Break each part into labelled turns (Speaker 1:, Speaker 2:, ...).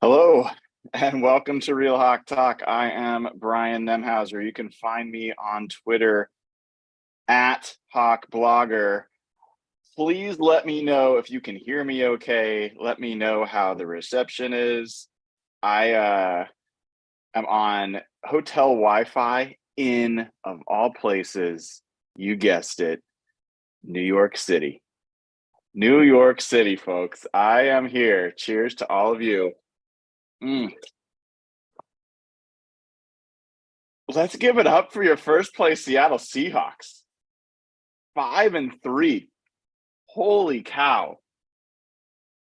Speaker 1: Hello and welcome to Real Hawk Talk. I am Brian Nemhauser. You can find me on Twitter at Hawk Blogger. Please let me know if you can hear me okay. Let me know how the reception is. I am on hotel Wi-Fi in, of all places, you guessed it, New York City. New York City, folks. I am here. Cheers to all of you. Let's give it up for your first place Seattle Seahawks. 5-3. Holy cow.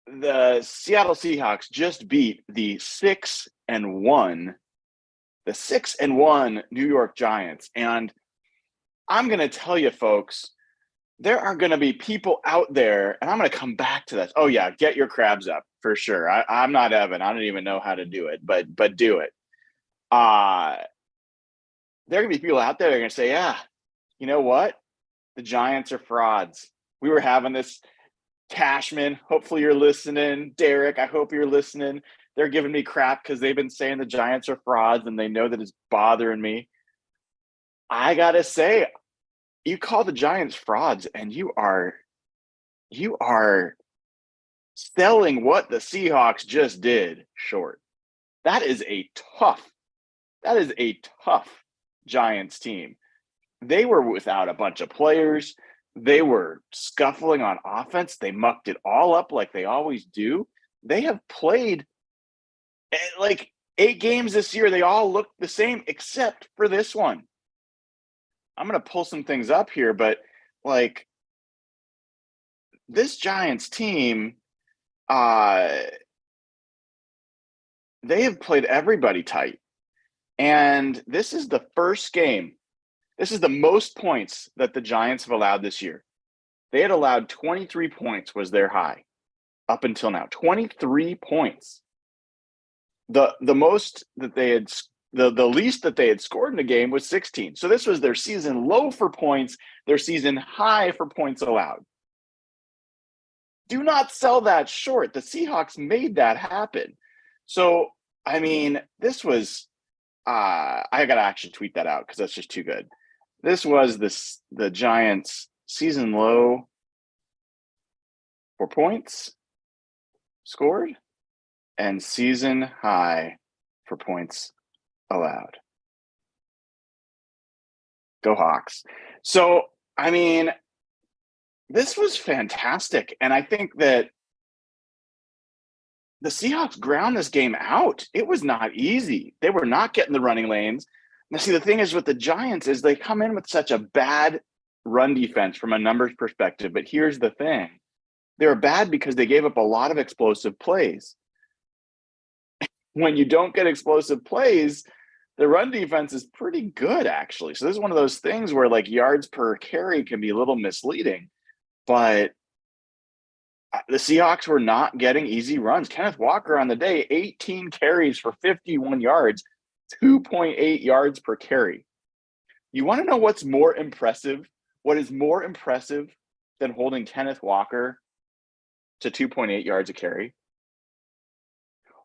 Speaker 1: The Seattle Seahawks just beat the 6-1 New York Giants. And I'm going to tell you, folks, there are going to be people out there, and I'm going to come back to this. Oh, yeah, get your crabs up for sure. I'm not Evan. I don't even know how to do it, but do it. There are going to be people out there that are going to say, yeah, you know what? The Giants are frauds. We were having this. Cashman, hopefully you're listening. Derek, I hope you're listening. They're giving me crap because they've been saying the Giants are frauds and they know that it's bothering me. I got to say, you call the Giants frauds and you are selling what the Seahawks just did short. That is a tough Giants team. They were without a bunch of players. They were scuffling on offense. They mucked it all up like they always do. They have played like 8 games this year. They all look the same except for this one. I'm going to pull some things up here, but like this Giants team, they have played everybody tight. And this is the first game. This is the most points that the Giants have allowed this year. They had allowed 23 points was their high up until now. 23 points. The most that they had, the least that they had scored in a game was 16. So this was their season low for points, their season high for points allowed. Do not sell that short. The Seahawks made that happen. So, I mean, this was, I got to actually tweet that out because that's just too good. This was the Giants' season low for points scored and season high for points allowed. Go Hawks. So, I mean, this was fantastic. And I think that the Seahawks ground this game out. It was not easy. They were not getting the running lanes. Now, see, the thing is with the Giants is they come in with such a bad run defense from a numbers perspective. But here's the thing. They were bad because they gave up a lot of explosive plays. When you don't get explosive plays, the run defense is pretty good, actually. So this is one of those things where like yards per carry can be a little misleading. But the Seahawks were not getting easy runs. Kenneth Walker on the day, 18 carries for 51 yards. 2.8 yards per carry. You want to know what's more impressive? What is more impressive than holding Kenneth Walker to 2.8 yards a carry?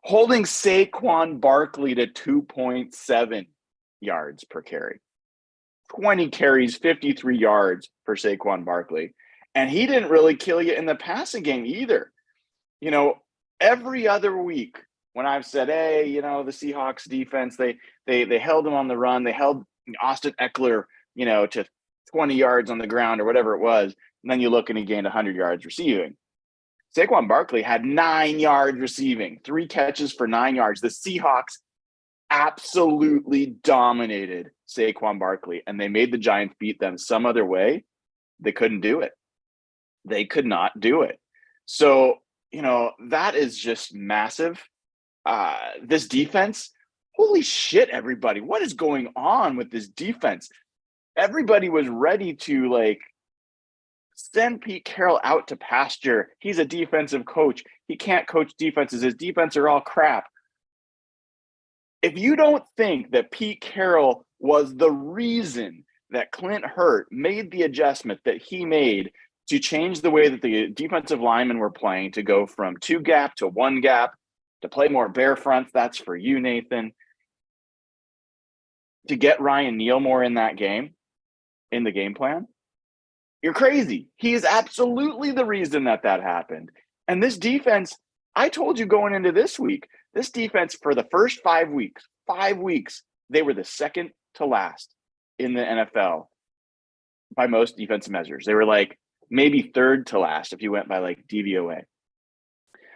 Speaker 1: Holding Saquon Barkley to 2.7 yards per carry. 20 carries, 53 yards for Saquon Barkley. And he didn't really kill you in the passing game either. You know, every other week, when I've said, hey, you know, the Seahawks defense, they held him on the run. They held Austin Eckler, you know, to 20 yards on the ground or whatever it was. And then you look and he gained 100 yards receiving. Saquon Barkley had 9 yards receiving, 3 catches for 9 yards. The Seahawks absolutely dominated Saquon Barkley, and they made the Giants beat them some other way. They couldn't do it. They could not do it. So, you know, that is just massive. This defense, holy shit, everybody. What is going on with this defense? Everybody was ready to, like, send Pete Carroll out to pasture. He's a defensive coach. He can't coach defenses. His defense are all crap. If you don't think that Pete Carroll was the reason that Clint Hurt made the adjustment that he made to change the way that the defensive linemen were playing to go from 2 gap to 1 gap, to play more bear fronts. That's for you, Nathan. To get Ryan Neal more in that game, in the game plan, you're crazy. He is absolutely the reason that happened. And this defense, I told you going into this week, this defense for the first 5 weeks, they were the second to last in the NFL by most defensive measures. They were like maybe third to last if you went by like DVOA.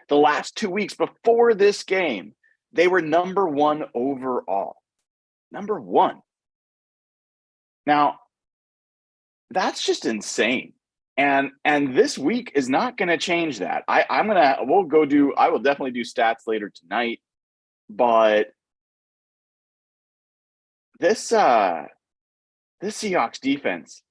Speaker 1: The last 2 weeks before this game, they were number 1 overall. Number 1. Now, that's just insane. And this week is not going to change that. I will definitely do stats later tonight, but this Seahawks defense,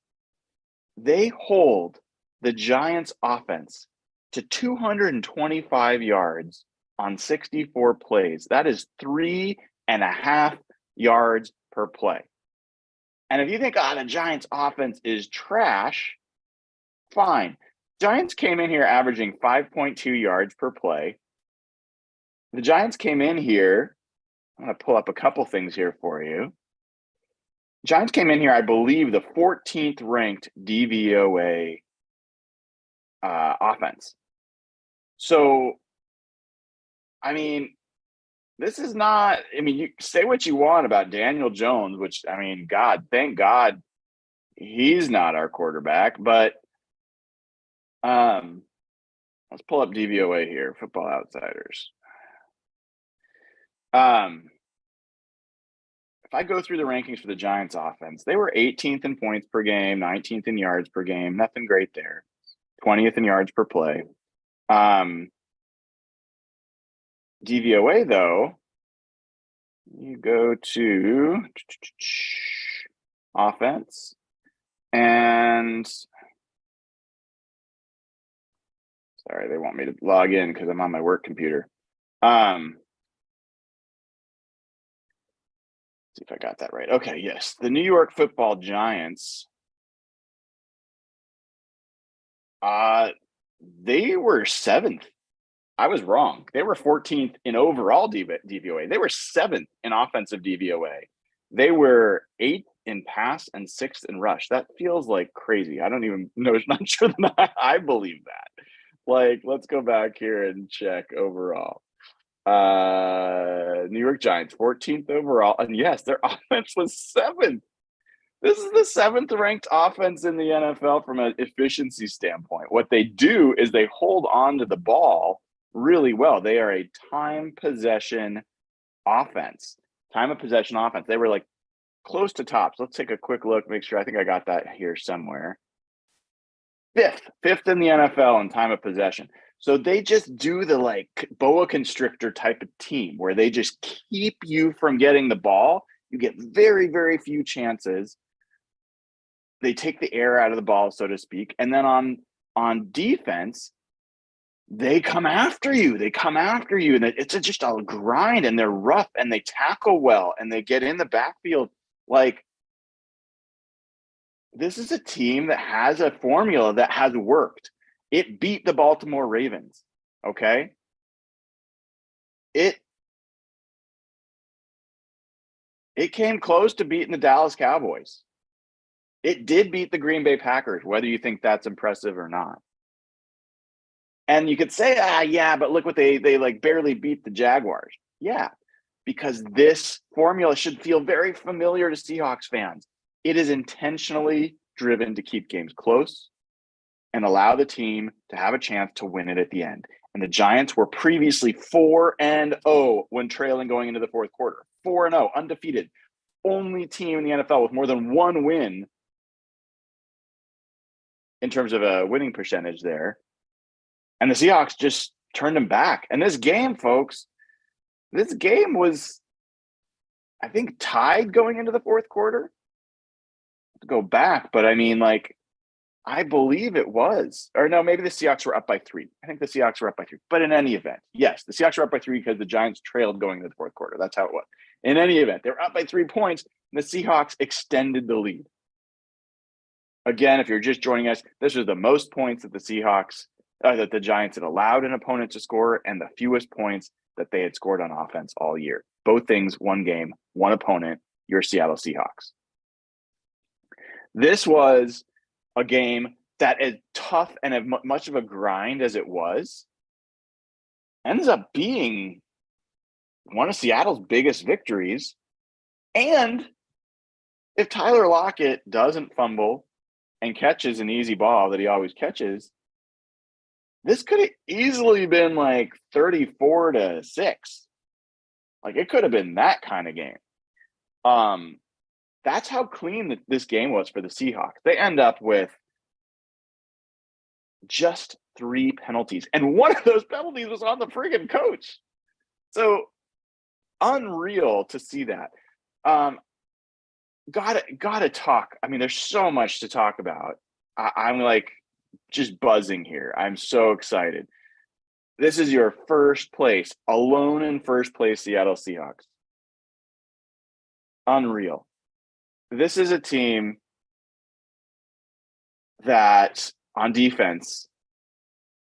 Speaker 1: they hold the Giants offense to 225 yards on 64 plays. That is 3.5 yards per play. And if you think, the Giants offense is trash, fine. Giants came in here averaging 5.2 yards per play. The Giants came in here, I'm going to pull up a couple things here for you. Giants came in here, I believe, the 14th ranked DVOA offense. So, I mean, this is not, you say what you want about Daniel Jones, which, thank God he's not our quarterback, but let's pull up DVOA here, Football Outsiders. If I go through the rankings for the Giants offense, they were 18th in points per game, 19th in yards per game, nothing great there. 20th in yards per play. DVOA, though, you go to offense, and sorry, they want me to log in because I'm on my work computer. See if I got that right. Okay, yes. The New York Football Giants, they were 7th. I was wrong. They were 14th in overall DVOA. They were 7th in offensive DVOA. They were 8th in pass and 6th in rush. That feels like crazy. I don't even know. Not sure that I believe that. Like, let's go back here and check overall. New York Giants, 14th overall. And yes, their offense was 7th. This is the 7th ranked offense in the NFL from an efficiency standpoint. What they do is they hold on to the ball really well. They are a time possession offense. Time of possession offense. They were like close to tops. Let's take a quick look, make sure. I think I got that here somewhere. Fifth in the NFL in time of possession. So they just do the like boa constrictor type of team where they just keep you from getting the ball. You get very, very few chances. They take the air out of the ball, so to speak. And then on defense, they come after you. And it's just a grind, and they're rough, and they tackle well, and they get in the backfield. Like, this is a team that has a formula that has worked. It beat the Baltimore Ravens, okay? It came close to beating the Dallas Cowboys. It did beat the Green Bay Packers, whether you think that's impressive or not. And you could say, yeah, but look what they like barely beat the Jaguars. Yeah, because this formula should feel very familiar to Seahawks fans. It is intentionally driven to keep games close and allow the team to have a chance to win it at the end. And the Giants were previously 4-0 when trailing going into the fourth quarter. 4-0, undefeated. Only team in the NFL with more than one win in terms of a winning percentage there. And the Seahawks just turned them back. And this game, folks, this game was, I think, tied going into the fourth quarter. To go back, but I mean, like, I believe it was. Or no, maybe the Seahawks were up by 3. I think the Seahawks were up by 3. But in any event, yes, the Seahawks were up by 3 because the Giants trailed going into the fourth quarter. That's how it was. In any event, they were up by 3 points, and the Seahawks extended the lead. Again, if you're just joining us, this was the most points that the Giants had allowed an opponent to score, and the fewest points that they had scored on offense all year. Both things, one game, one opponent, your Seattle Seahawks. This was a game that, as tough and as much of a grind as it was, ends up being one of Seattle's biggest victories. And if Tyler Lockett doesn't fumble and catches an easy ball that he always catches, this could have easily been like 34-6. Like, it could have been that kind of game. That's how clean this game was for the Seahawks. They end up with just 3 penalties, and one of those penalties was on the friggin' coach. So unreal to see that. Gotta talk. I mean, there's so much to talk about. I'm like just buzzing here. I'm so excited. This is your first place, alone in first place, Seattle Seahawks. Unreal. This is a team that, on defense,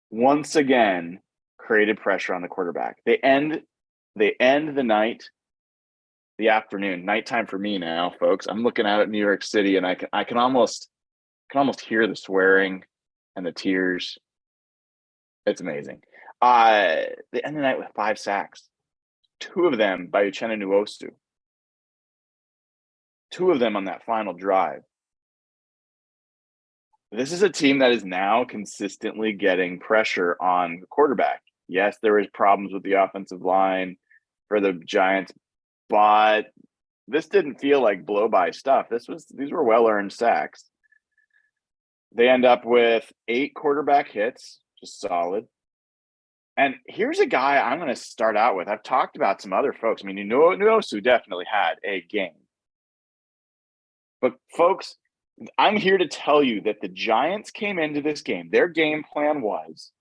Speaker 1: once again created pressure on the quarterback. They end the night, the afternoon, nighttime for me now, folks. I'm looking out at New York City, and I can almost hear the swearing and the tears. It's amazing. They end the night with 5 sacks, 2 of them by Uchenna Nwosu. 2 of them on that final drive. This is a team that is now consistently getting pressure on the quarterback. Yes, there is problems with the offensive line for the Giants, but this didn't feel like blow-by stuff. These were well-earned sacks. They end up with 8 quarterback hits, just solid. And here's a guy I'm going to start out with. I've talked about some other folks. I mean, Nwosu definitely had a game. But, folks, I'm here to tell you that the Giants came into this game. Their game plan was,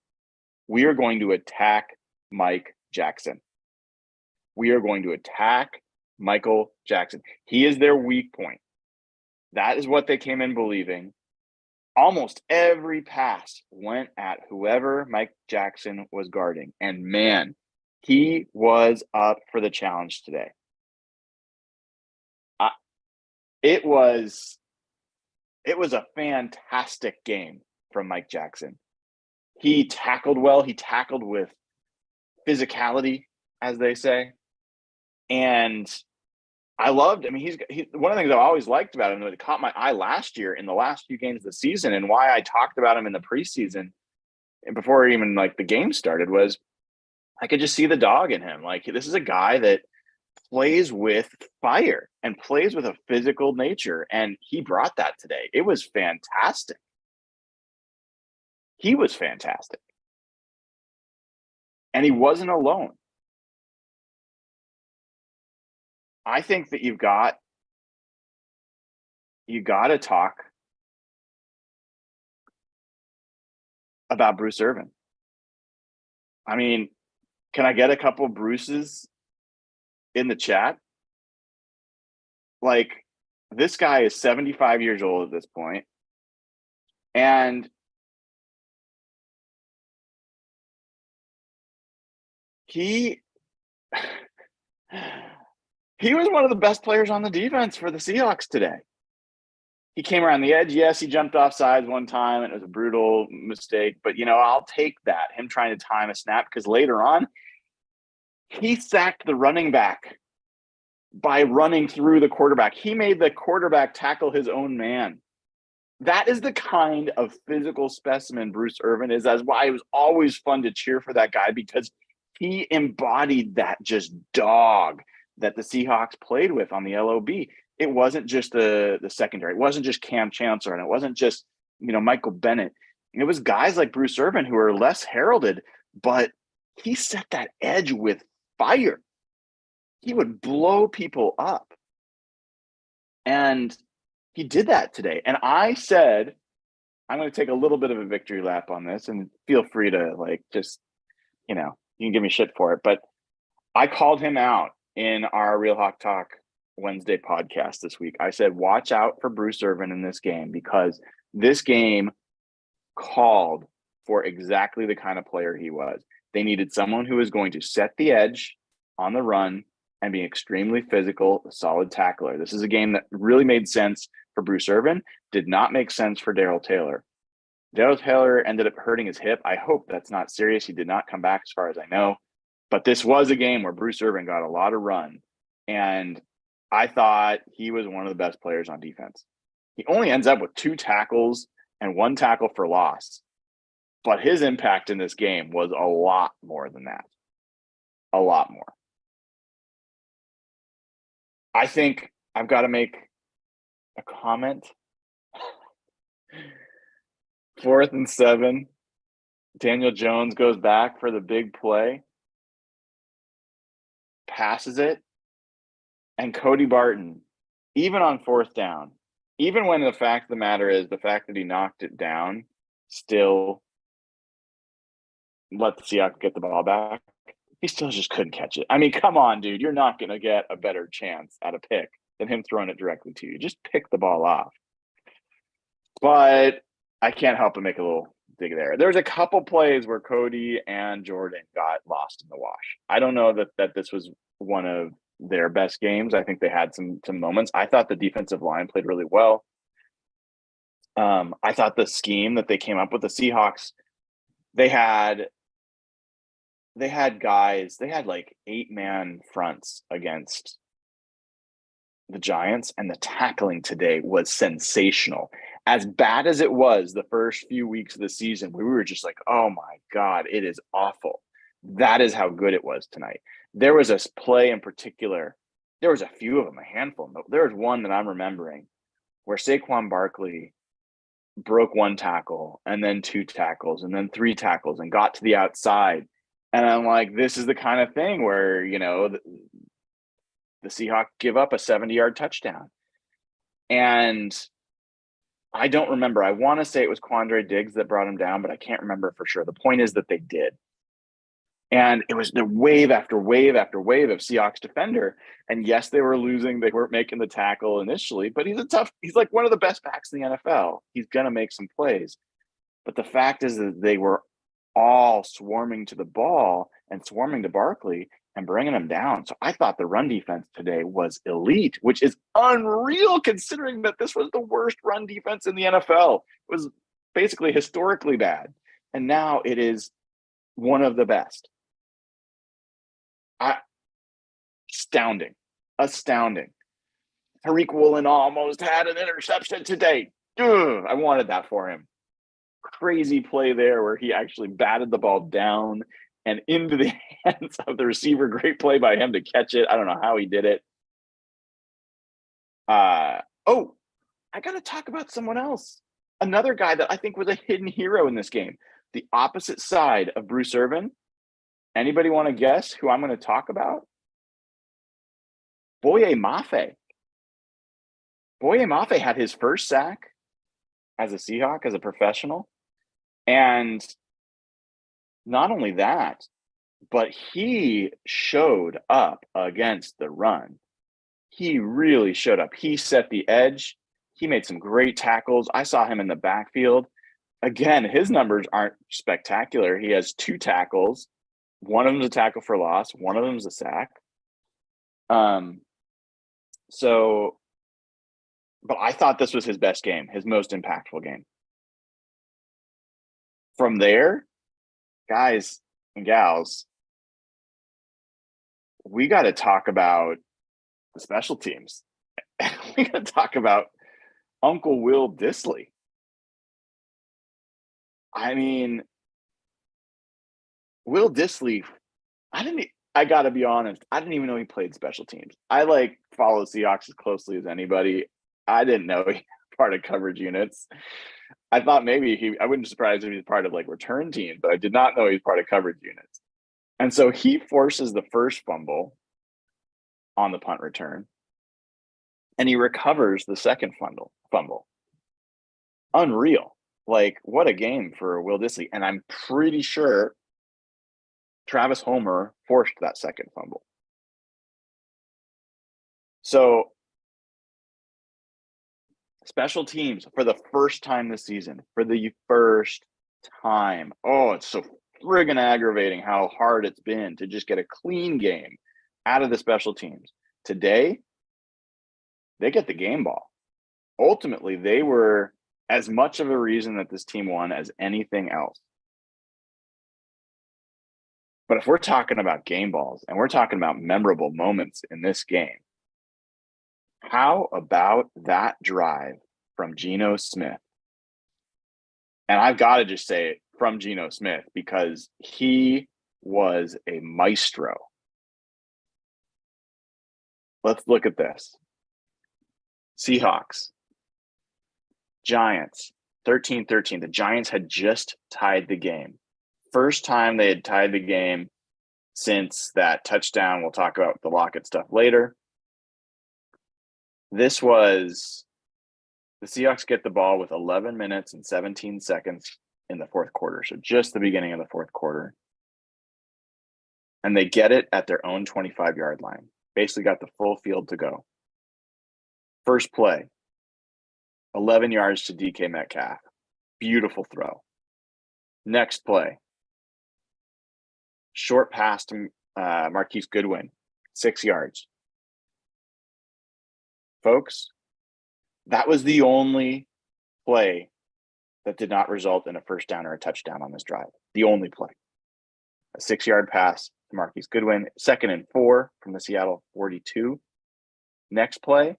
Speaker 1: we are going to attack Mike Jackson. We are going to attack Michael Jackson. He is their weak point. That is what they came in believing. Almost every pass went at whoever Mike Jackson was guarding. And, man, he was up for the challenge today. It was a fantastic game from Mike Jackson. He tackled well. He tackled with physicality, as they say. And I loved, he's one of the things I've always liked about him that caught my eye last year in the last few games of the season, and why I talked about him in the preseason and before even like the game started, was I could just see the dog in him. Like, this is a guy that plays with fire and plays with a physical nature, and he brought that today. It was fantastic. He was fantastic. And he wasn't alone. I think that you got to talk about Bruce Irvin. I mean, can I get a couple Bruces in the chat? Like, this guy is 75 years old at this point, and he was one of the best players on the defense for the Seahawks today. He came around the edge. Yes, he jumped off sides one time, and it was a brutal mistake. But, I'll take that, him trying to time a snap, because later on, he sacked the running back by running through the quarterback. He made the quarterback tackle his own man. That is the kind of physical specimen Bruce Irvin is. That's why it was always fun to cheer for that guy, because he embodied that just dog that the Seahawks played with on the LOB. It wasn't just the secondary. It wasn't just Cam Chancellor, and it wasn't just, Michael Bennett. It was guys like Bruce Irvin who are less heralded, but he set that edge with fire. He would blow people up. And he did that today. And I said, I'm going to take a little bit of a victory lap on this, and feel free to you can give me shit for it. But I called him out in our Real Hawk Talk Wednesday podcast this week. I said, watch out for Bruce Irvin in this game, because this game called for exactly the kind of player he was. They needed someone who was going to set the edge on the run and be extremely physical, a solid tackler. This is a game that really made sense for Bruce Irvin, did not make sense for Darrell Taylor. Darrell Taylor ended up hurting his hip. I hope that's not serious. He did not come back as far as I know. But this was a game where Bruce Irvin got a lot of run. And I thought he was one of the best players on defense. He only ends up with 2 tackles and 1 tackle for loss. But his impact in this game was a lot more than that. A lot more. I think I've got to make a comment. 4th and 7. Daniel Jones goes back for the big play. Passes it. And Cody Barton, even on 4th down, even when the fact of the matter is the fact that he knocked it down, still let the Seahawks get the ball back. He still just couldn't catch it. I mean, come on, dude. You're not going to get a better chance at a pick than him throwing it directly to you. Just pick the ball off. But I can't help but make a little dig there. There's a couple plays where Cody and Jordan got lost in the wash. I don't know that this was one of their best games. I think they had some moments. I thought the defensive line played really well. I thought the scheme that they came up with, the Seahawks, they had guys, they had like 8-man fronts against the Giants, and the tackling today was sensational. As bad as it was the first few weeks of the season, we were just like, oh my God, it is awful. That is how good it was tonight. There was a play in particular. There was a few of them, a handful. There was one that I'm remembering where Saquon Barkley broke 1 tackle and then 2 tackles and then 3 tackles and got to the outside. And I'm like, this is the kind of thing where, the Seahawks give up a 70-yard touchdown. And I don't remember. I want to say it was Quandre Diggs that brought him down, but I can't remember for sure. The point is that they did. And it was the wave after wave after wave of Seahawks defender. And yes, they were losing. They weren't making the tackle initially, but he's like one of the best backs in the NFL. He's going to make some plays. But the fact is that they were all swarming to the ball and swarming to Barkley and bringing him down. So I thought the run defense today was elite, which is unreal considering that this was the worst run defense in the NFL. It was basically historically bad. And now it is one of the best. Astounding. Tariq Woolen almost had an interception today. I wanted that for him. Crazy play there where he actually batted the ball down and into the hands of the receiver. Great play by him to catch it. I don't know how he did it. I got to talk about someone else. Another guy that I think was a hidden hero in this game. The opposite side of Bruce Irvin. Anybody want to guess who I'm going to talk about? Boye Mafe. Boye Mafe had his first sack as a Seahawk, as a professional. And not only that, but he showed up against the run. He really showed up. He set the edge. He made some great tackles. I saw him in the backfield. Again, his numbers aren't spectacular. He has 2 tackles. One of them is a tackle for loss. One of them is a sack. But I thought this was his best game, his most impactful game. From there, guys and gals, we got to talk about the special teams. We got to talk about Uncle Will Dissly. I mean, Will Dissly, I got to be honest, I didn't even know he played special teams. I follow Seahawks as closely as anybody. I didn't know he was part of coverage units. I thought maybe I wouldn't be surprised if he was part of return teams, but I did not know he was part of coverage units. And so he forces the first fumble on the punt return, and he recovers the second fumble. Unreal. What a game for Will Dissly. And I'm pretty sure Travis Homer forced that second fumble. So special teams for the first time this season, for the first time. Oh, it's so friggin' aggravating how hard it's been to just get a clean game out of the special teams. Today, they get the game ball. Ultimately, they were as much of a reason that this team won as anything else. But if we're talking about game balls and we're talking about memorable moments in this game, how about that drive from Geno Smith? And I've got to just say it from Geno Smith because he was a maestro. Let's look at this. Seahawks, Giants, 13-13. The Giants had just tied the game. First time they had tied the game since that touchdown. We'll talk about the Lockett stuff later. This was the Seahawks get the ball with 11 minutes and 17 seconds in the fourth quarter. So just the beginning of the fourth quarter. And they get it at their own 25-yard line. Basically got the full field to go. First play, 11 yards to DK Metcalf. Beautiful throw. Next play, short pass to Marquise Goodwin, 6 yards. Folks, that was the only play that did not result in a first down or a touchdown on this drive. The only play. A 6-yard pass to Marquise Goodwin, 2nd and 4 from the Seattle 42. Next play,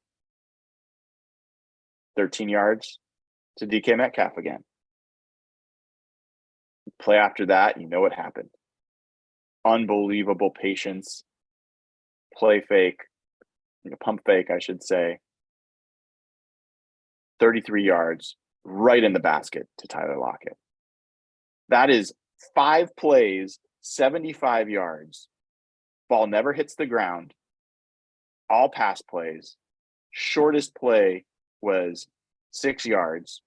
Speaker 1: 13 yards to DK Metcalf again. Play after that, you know what happened. Unbelievable patience, play fake, pump fake, I should say. 33 yards right in the basket to Tyler Lockett. That is 5 plays, 75 yards. Ball never hits the ground. All pass plays. Shortest play was 6 yards.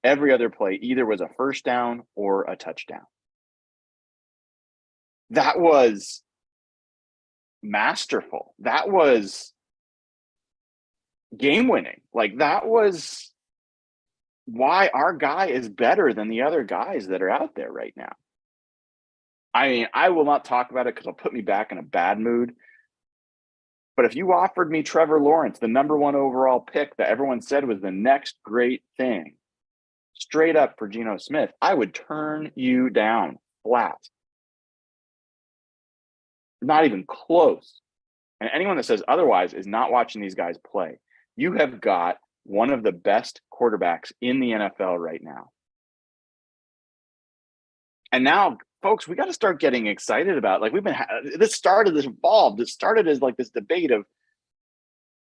Speaker 1: Every other play either was a first down or a touchdown. That was masterful. That was game-winning. Like, that was why our guy is better than the other guys that are out there right now. I mean, I will not talk about it because it'll put me back in a bad mood. But if you offered me Trevor Lawrence, the number 1 overall pick that everyone said was the next great thing, straight up for Geno Smith, I would turn you down flat. Not even close. And anyone that says otherwise is not watching these guys play. You have got one of the best quarterbacks in the NFL right now. And now, folks, we got to start getting excited about, like, this started as like this debate of,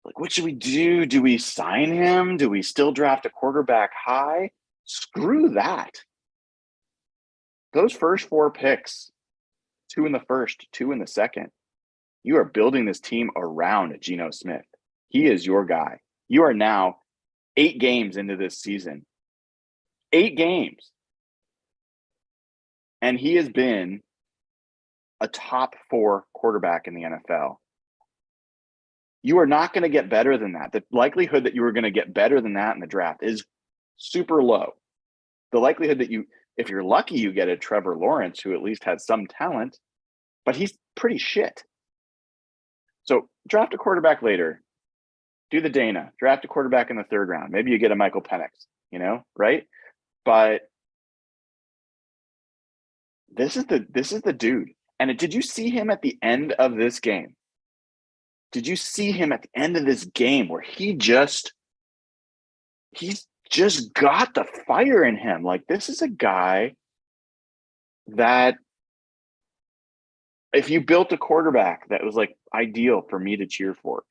Speaker 1: like, what should we do? Do we sign him? Do we still draft a quarterback high? Screw that. Those first 4 picks, 2 in the first, 2 in the second, you are building this team around Geno Smith. He is your guy. You are now 8 games into this season. 8 games. And he has been a top 4 quarterback in the NFL. You are not going to get better than that. The likelihood that you are going to get better than that in the draft is super low. The likelihood that if you're lucky, you get a Trevor Lawrence who at least has some talent, but he's pretty shit. So draft a quarterback later. Do the Dayna. Draft a quarterback in the 3rd round. Maybe you get a Michael Penix, right? But this is the dude. And did you see him at the end of this game? Did you see him at the end of this game where he's just got the fire in him? Like, this is a guy that if you built a quarterback that was like ideal for me to cheer for,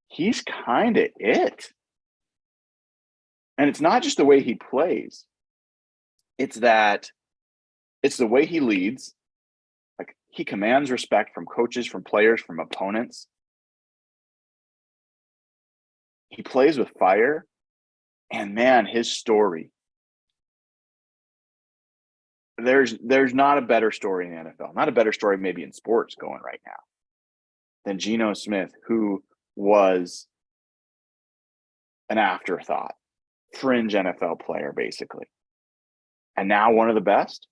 Speaker 1: he's kind of it. And it's not just the way he plays. It's the way he leads. Like, he commands respect from coaches, from players, from opponents. He plays with fire. And man, his story. There's not a better story in the NFL, not a better story maybe in sports going right now than Geno Smith, who was an afterthought, fringe NFL player, basically. And now one of the best.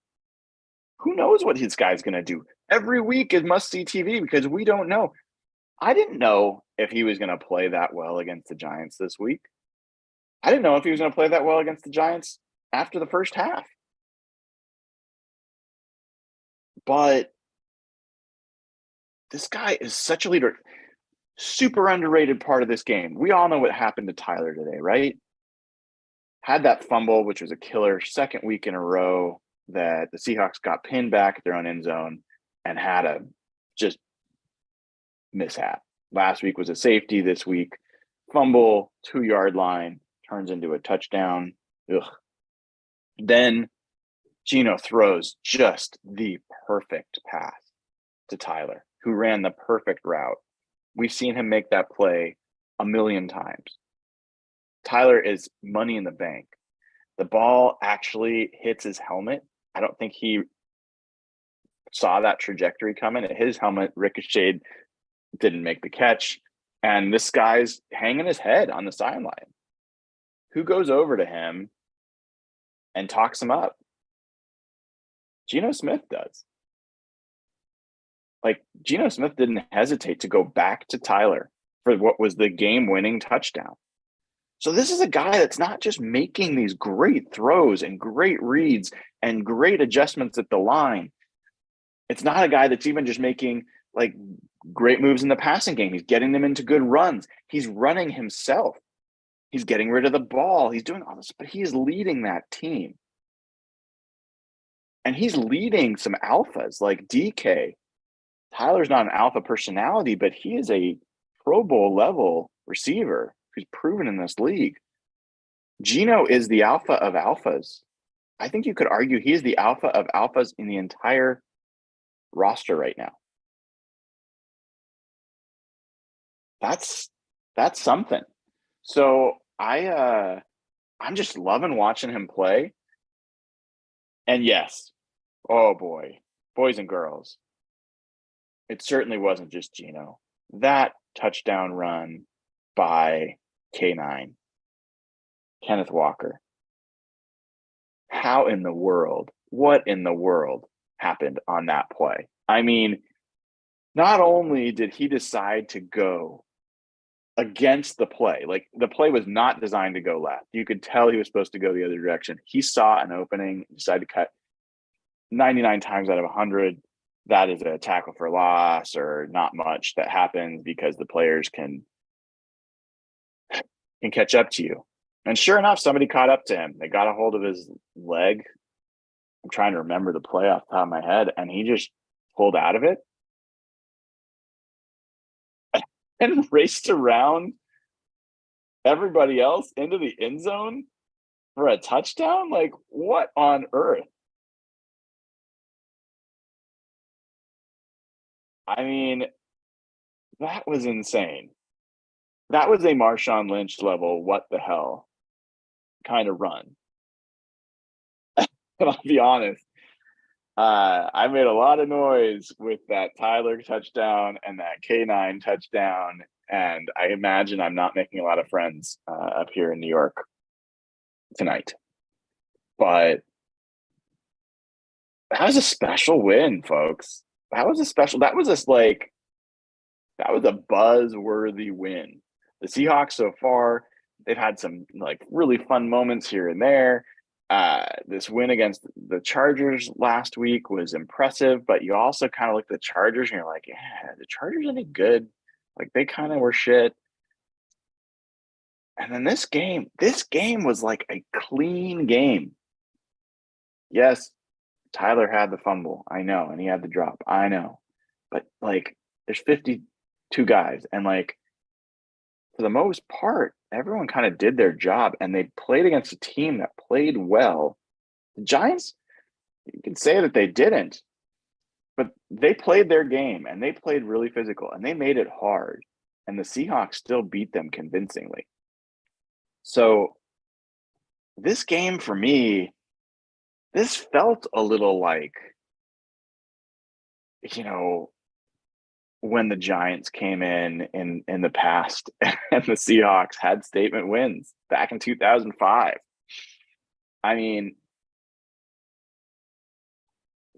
Speaker 1: Who knows what his guy's going to do? Every week is must-see TV because we don't know. I didn't know if he was going to play that well against the Giants this week. I didn't know if he was going to play that well against the Giants after the first half. But this guy is such a leader. Super underrated part of this game. We all know what happened to Tyler today, right? Had that fumble, which was a killer, second week in a row that the Seahawks got pinned back at their own end zone and had a just mishap. Last week was a safety. This week, fumble, 2-yard line, turns into a touchdown. Ugh. Then Geno throws just the perfect pass to Tyler, who ran the perfect route. We've seen him make that play a million times. Tyler is money in the bank. The ball actually hits his helmet. I don't think he saw that trajectory coming. His helmet ricocheted, didn't make the catch. And this guy's hanging his head on the sideline. Who goes over to him and talks him up? Geno Smith does. Like, Geno Smith didn't hesitate to go back to Tyler for what was the game-winning touchdown. So this is a guy that's not just making these great throws and great reads and great adjustments at the line. It's not a guy that's even just making like great moves in the passing game. He's getting them into good runs. He's running himself. He's getting rid of the ball. He's doing all this, but he is leading that team. And he's leading some alphas like DK. Tyler's not an alpha personality, but he is a Pro Bowl level receiver who's proven in this league. Geno is the alpha of alphas. I think you could argue he is the alpha of alphas in the entire roster right now. That's something. So I'm just loving watching him play. And yes, oh boy, boys and girls, it certainly wasn't just Geno. That touchdown run by K9, Kenneth Walker. How in the world, what in the world happened on that play? I mean, not only did he decide to go against the play, like the play was not designed to go left. You could tell he was supposed to go the other direction. He saw an opening, decided to cut. 99 times out of 100, that is a tackle for loss or not much that happens because the players can catch up to you. And sure enough, somebody caught up to him. They got a hold of his leg. I'm trying to remember the play off the top of my head, and he just pulled out of it and raced around everybody else into the end zone for a touchdown. Like, what on earth? I mean, that was insane. That was a Marshawn Lynch level, what the hell kind of run. But I'll be honest, I made a lot of noise with that Tyler touchdown and that K9 touchdown. And I imagine I'm not making a lot of friends up here in New York tonight. But that was a special win, folks. That was a buzzworthy win. The Seahawks so far, they've had some like really fun moments here and there. This win against the Chargers last week was impressive, but you also kind of look at the Chargers and you're like, yeah, the Chargers any good? Like they kind of were shit. And then this game was like a clean game. Yes, Tyler had the fumble, I know, and he had the drop, I know. But like there's 52 guys, and like for the most part, everyone kind of did their job, and they played against a team that played well. The Giants, you can say that they didn't, but they played their game, and they played really physical, and they made it hard, and the Seahawks still beat them convincingly. So this game for me, this felt a little like, when the Giants came in the past and the Seahawks had statement wins back in 2005. I mean,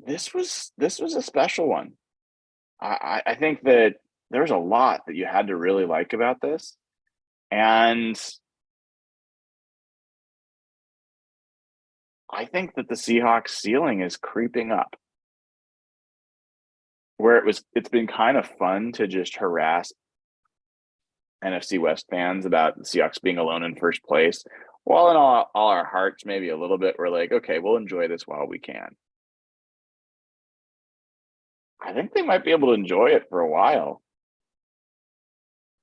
Speaker 1: this was a special one. I think that there's a lot that you had to really like about this. And I think that the Seahawks ceiling is creeping up. Where it's been kind of fun to just harass NFC West fans about the Seahawks being alone in first place. While in all our hearts, maybe a little bit, we're like, okay, we'll enjoy this while we can. I think they might be able to enjoy it for a while.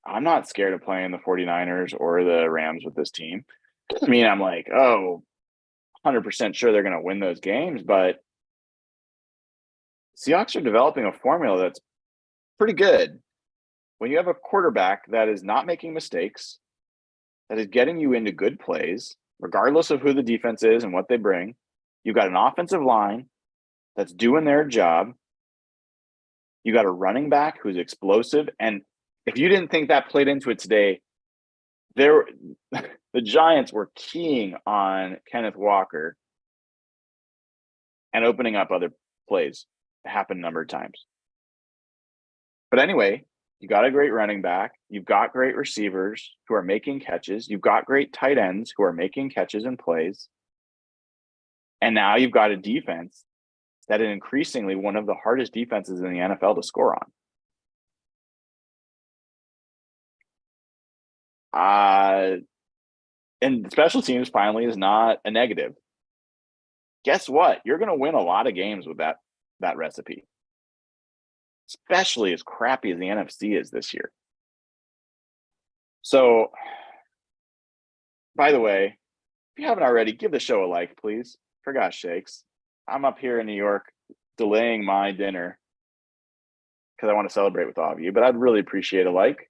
Speaker 1: I'm not scared of playing the 49ers or the Rams with this team. Doesn't mean I'm like, oh, 100% sure they're going to win those games, but Seahawks are developing a formula that's pretty good. When you have a quarterback that is not making mistakes, that is getting you into good plays, regardless of who the defense is and what they bring, you've got an offensive line that's doing their job. You got a running back who's explosive. And if you didn't think that played into it today, the Giants were keying on Kenneth Walker and opening up other plays. It happened a number of times. But anyway, you got a great running back. You've got great receivers who are making catches. You've got great tight ends who are making catches and plays. And now you've got a defense that is increasingly one of the hardest defenses in the NFL to score on. And special teams finally is not a negative. Guess what? You're going to win a lot of games with that recipe, especially as crappy as the NFC is this year. So, by the way, if you haven't already, give the show a like, please. For gosh sakes. I'm up here in New York delaying my dinner because I want to celebrate with all of you, but I'd really appreciate a like.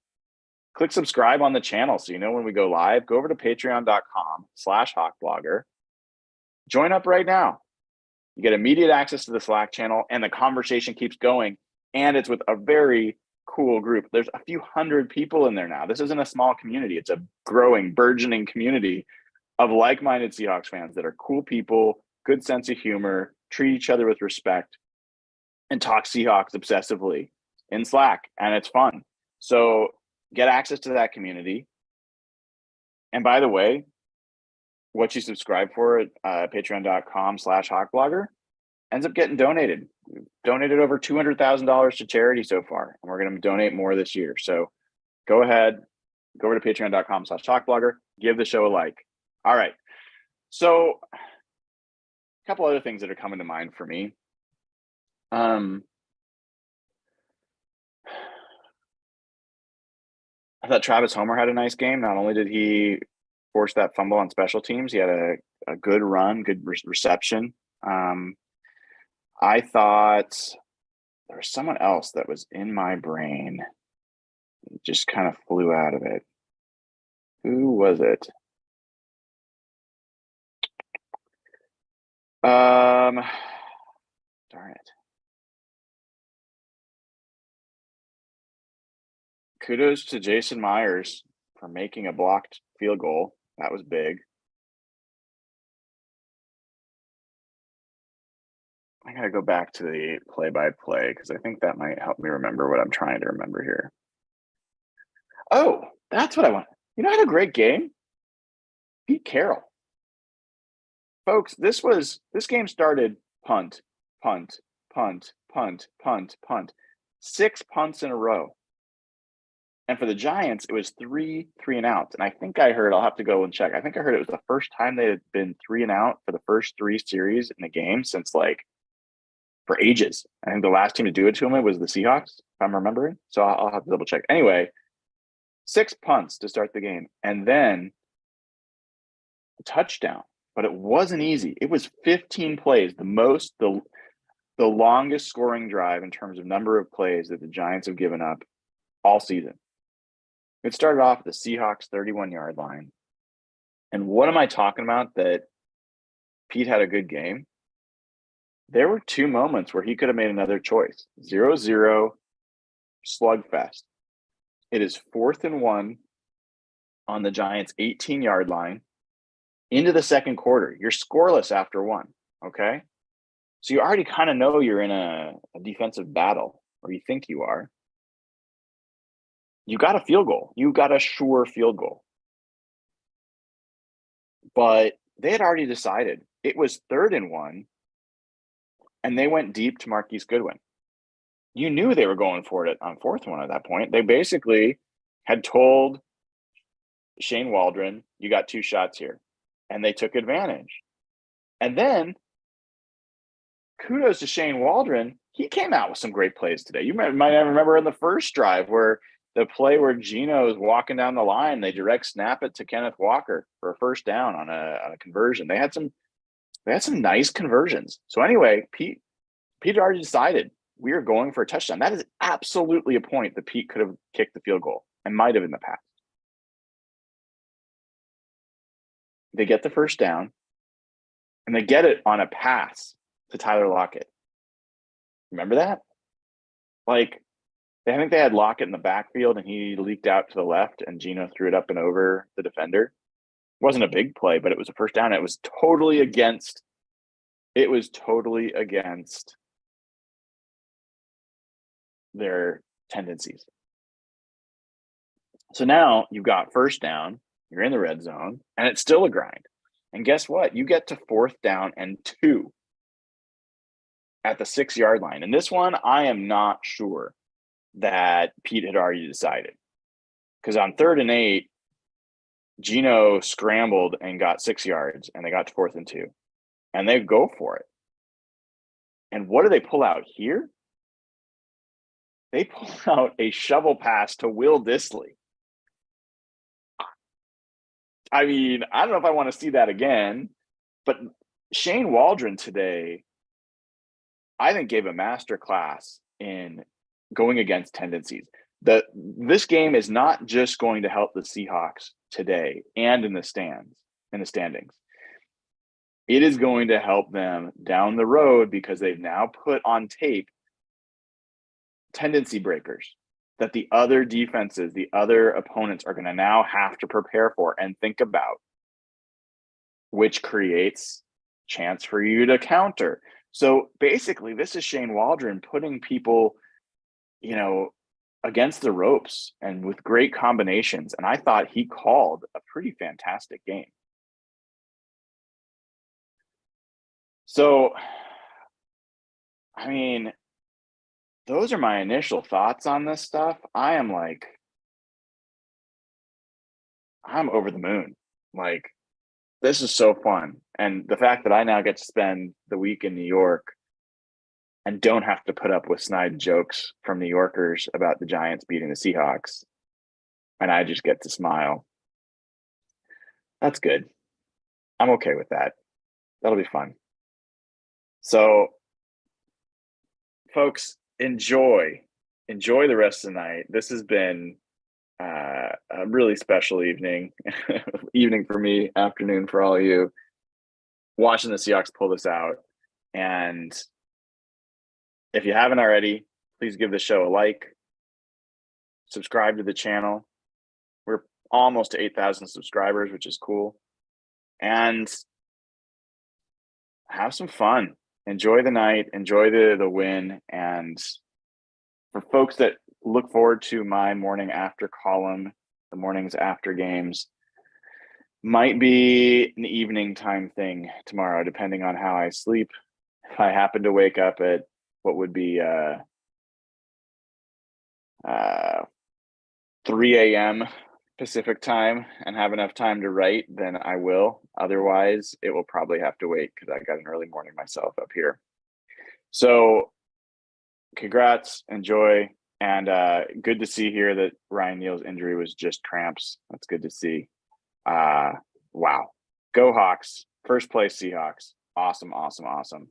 Speaker 1: Click subscribe on the channel so you know when we go live. Go over to patreon.com/hawkblogger. Join up right now. You get immediate access to the Slack channel, and the conversation keeps going. And it's with a very cool group. There's a few hundred people in there now. This isn't a small community. It's a growing, burgeoning community of like-minded Seahawks fans that are cool people, good sense of humor, treat each other with respect, and talk Seahawks obsessively in Slack. And it's fun. So get access to that community. And by the way, what you subscribe for at patreon.com/hawkblogger ends up getting donated. We've donated over $200,000 to charity so far, and we're going to donate more this year. So go ahead, go over to patreon.com/hawkblogger, give the show a like. All right. So a couple other things that are coming to mind for me. I thought Travis Homer had a nice game. Not only did he force that fumble on special teams, he had a good run, good reception. I thought there was someone else that was in my brain. It just kind of flew out of it. Who was it? Darn it. Kudos to Jason Myers for making a blocked field goal. That was big. I got to go back to the play-by-play because I think that might help me remember what I'm trying to remember here. Oh, that's what I want. You know, I had a great game. Pete Carroll. Folks, this game started punt, punt, punt, punt, punt, punt. 6 punts in a row. And for the Giants, it was 3 and outs. And I think I heard, I'll have to go and check. I think I heard it was the first time they had been 3 and out for the first 3 series in the game since for ages. I think the last team to do it to him was the Seahawks, if I'm remembering. So I'll have to double check. Anyway, 6 punts to start the game. And then a touchdown. But it wasn't easy. It was 15 plays, the longest scoring drive in terms of number of plays that the Giants have given up all season. It started off at the Seahawks 31-yard line. And what am I talking about that Pete had a good game? There were 2 moments where he could have made another choice. 0-0 slugfest. It is 4th and 1 on the Giants' 18-yard line into the second quarter. You're scoreless after 1, okay? So you already kind of know you're in a defensive battle, or you think you are. You got a field goal. You got a sure field goal. But they had already decided. It was 3rd and 1, and they went deep to Marquise Goodwin. You knew they were going for it on 4th one at that point. They basically had told Shane Waldron, you got 2 shots here. And they took advantage. And then, kudos to Shane Waldron. He came out with some great plays today. You might remember in the first drive where the play where Geno is walking down the line, they direct snap it to Kenneth Walker for a first down on a conversion. They had some nice conversions. So anyway, Pete already decided we are going for a touchdown. That is absolutely a point that Pete could have kicked the field goal and might have in the past. They get the first down, and they get it on a pass to Tyler Lockett. Remember that? Like, I think they had Lockett in the backfield, and he leaked out to the left, and Geno threw it up and over the defender. It wasn't a big play, but it was a first down. It was totally against their tendencies. So now you've got first down, you're in the red zone, and it's still a grind. And guess what? You get to 4th down and 2 at the 6-yard line. And this one, I am not sure that Pete had already decided. Because on 3rd and 8, Geno scrambled and got 6 yards, and they got to 4th and 2. And they go for it. And what do they pull out here? They pull out a shovel pass to Will Dissly. I mean, I don't know if I want to see that again, but Shane Waldron today, I think, gave a master class in going against tendencies. This game is not just going to help the Seahawks today and in the standings. It is going to help them down the road because they've now put on tape tendency breakers that the other defenses, the other opponents are going to now have to prepare for and think about, which creates chance for you to counter. So basically, this is Shane Waldron putting people, against the ropes and with great combinations. And I thought he called a pretty fantastic game. So, I mean, those are my initial thoughts on this stuff. I'm over the moon. Like, this is so fun. And the fact that I now get to spend the week in New York and don't have to put up with snide jokes from New Yorkers about the Giants beating the Seahawks, and I just get to smile. That's good. I'm okay with that. That'll be fun. So, folks, enjoy the rest of the night. This has been a really special evening for me, afternoon for all of you, watching the Seahawks pull this out. And if you haven't already, please give the show a like, subscribe to the channel. We're almost to 8,000 subscribers, which is cool. And have some fun. Enjoy the night, enjoy the win. And for folks that look forward to my morning after column, the mornings after games, might be an evening time thing tomorrow, depending on how I sleep. If I happen to wake up at what would be 3 a.m. Pacific time and have enough time to write, then I will. Otherwise, it will probably have to wait because I got an early morning myself up here. So congrats, enjoy, and good to see here that Ryan Neal's injury was just cramps. That's good to see. Wow. Go Hawks. First place Seahawks. Awesome, awesome, awesome.